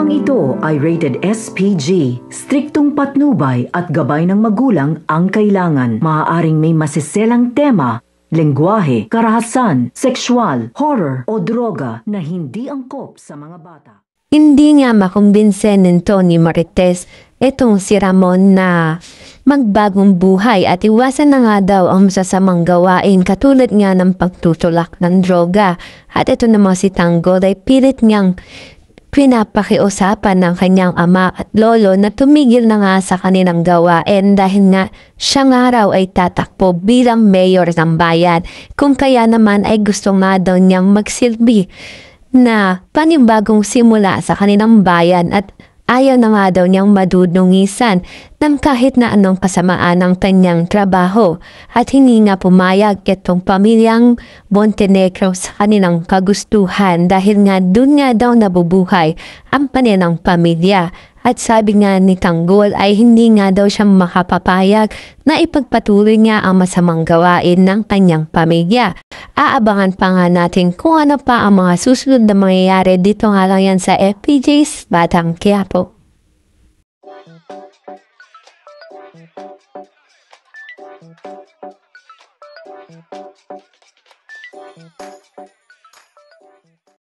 Programang ito ay rated SPG. Striktong patnubay at gabay ng magulang ang kailangan. Maaaring may masiselang tema, lengguwahe, karahasan, sexual, horror o droga na hindi angkop sa mga bata. Hindi nga makumbinse nito ni Marites itong si Ramon na magbagong buhay at iwasan na nga daw ang masasamang gawain katulad nga ng pagtutulak ng droga. At ito naman si Tanggol ay pilit niyang pinapakiusapan ng kanyang ama at lolo na tumigil na nga sa kanilang gawain dahil nga siya nga raw ay tatakbo bilang mayor ng bayan, kung kaya naman ay gusto nga daw niyang magsilbi na panibagong simula sa kanilang bayan at ayaw na nga daw niyang madudungisan ng kahit na anong kasamaan ng kanyang trabaho at hindi nga pumayag itong pamilyang Montenegro sa kanilang kagustuhan dahil nga dun nga daw nabubuhay ang kanilang pamilya. At sabi nga ni Tanggol ay hindi nga daw siya makapapayag na ipagpatuloy nga ang masamang gawain ng kanyang pamilya. Aabangan pa nga natin kung ano pa ang mga susunod na mangyayari dito nga lang yan sa FPJ's Batang Quiapo.